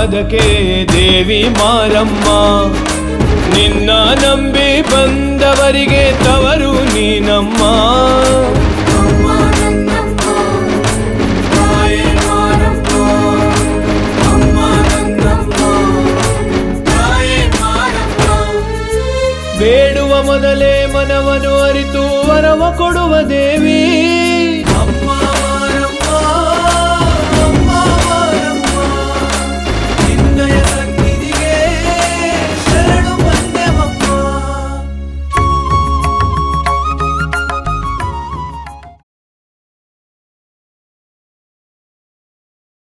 ಪಾದಕ್ಕೆ ದೇವಿ ಮಾರಮ್ಮ. ನಿನ್ನ ನಂಬಿ ಬಂದವರಿಗೆ ತವರು ನೀನಮ್ಮ. ಬೇಡುವ ಮೊದಲೇ ಮನವನ್ನು ಅರಿತು ವರವ ಕೊಡುವ ದೇವಿ.